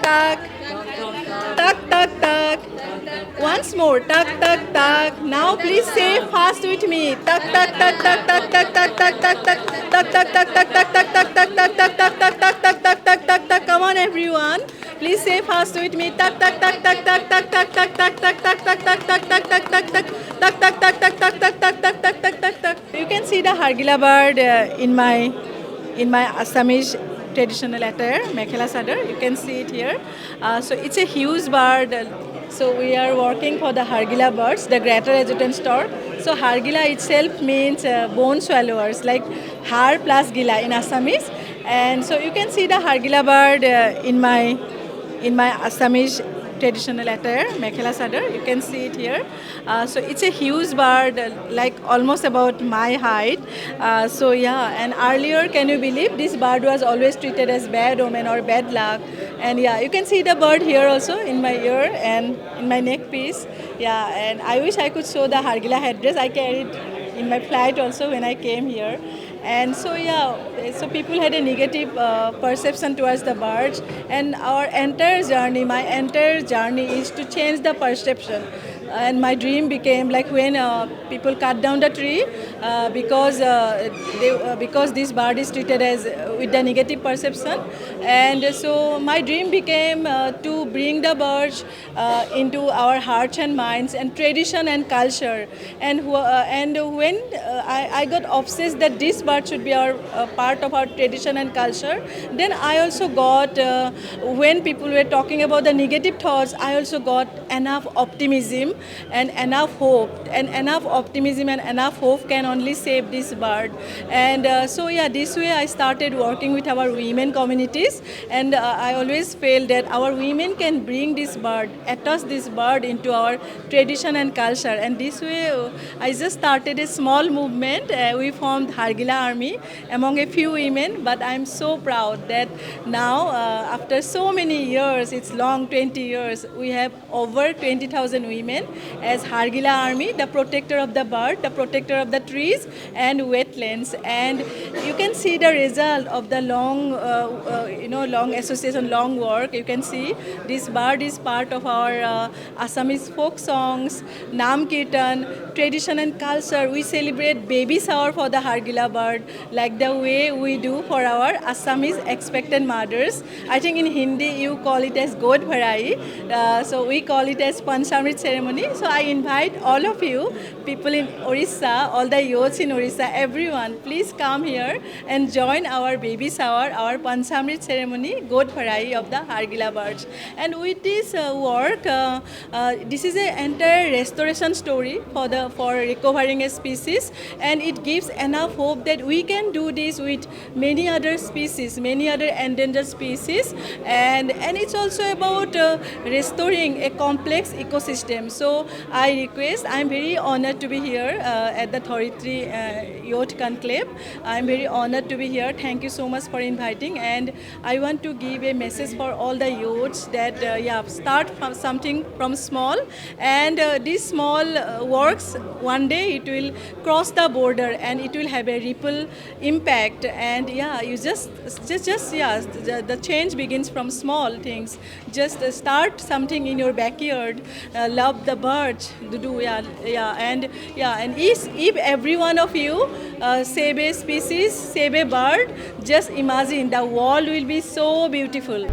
tak. Tak tak tak. Once more. Tak tak tak. Now please say fast with me. Tak tak tak tak tak tak tak tak tak tak. Tak tak tak tak tak tak tak tak tak tak tak tak tak tak tak tak tak tak. Come on everyone. Please say fast with me. Tak tak tak tak tak tak tak tak tak tak tak tak tak tak tak tak tak tak. Tak tak tak tak tak tak tak tak tak tak tak tak. You can see the Hargila bird in my Assamese traditional attire, Mekhela Sadar. You can see it here. So it's a huge bird. So we are working for the Hargila birds, the greater adjutant store. So Hargila itself means bone swallowers, like har plus gila in Assamese. And so you can see the Hargila bird in my Assamese traditional attire, Mekhela Sadar. You can see it here. So it's a huge bird, like almost about my height. So yeah, and earlier, can you believe this bird was always treated as bad omen or bad luck? And yeah, you can see the bird here also in my ear and in my neck piece. Yeah, and I wish I could show the Hargila headdress. I carried in my flight also when I came here. And so yeah, so people had a negative perception towards the birds, and our entire journey, my entire journey is to change the perception. And my dream became like when people cut down the tree because this bird is treated as with the negative perception, and so my dream became to bring the birds into our hearts and minds and tradition and culture. And when I got obsessed that this bird should be our part of our tradition and culture, then I also got when people were talking about the negative thoughts, I also got enough optimism and enough hope, and enough optimism and enough hope can only save this bird. And so yeah, this way I started working with our women communities, and I always felt that our women can bring this bird, attach this bird into our tradition and culture. And this way I just started a small movement. We formed Hargila Army among a few women, but I'm so proud that now after so many years, it's long 20 years, we have over 20,000 women as Hargila Army, the protector of the bird, the protector of the trees and wetlands. And you can see the result of the long, long association, long work. You can see this bird is part of our Assamese folk songs, Nam Kirtan, tradition and culture. We celebrate baby shower for the Hargila bird, like the way we do for our Assamese expectant mothers. I think in Hindi you call it as God Bharai. So we call it as Panchamrit ceremony. So I invite all of you, people in Orissa, all the youths in Orissa, everyone, please come here and join our baby shower, our Panchamrit ceremony, God Bharai of the Hargila birds. And with this work, this is an entire restoration story for recovering a species, and it gives enough hope that we can do this with many other species, many other endangered species, and it's also about restoring a complex ecosystem. So I request, I'm very honored to be here at the Thoritri Youth Conclave. I'm very honored to be here. Thank you so much for inviting, and I want to give a message for all the youths that start from something from small, and these small works, one day it will cross the border and it will have a ripple impact. And you the change begins from small things. Just start something in your backyard. Love the birds. And if every one of you save a species, save a bird, just imagine the world will be so beautiful.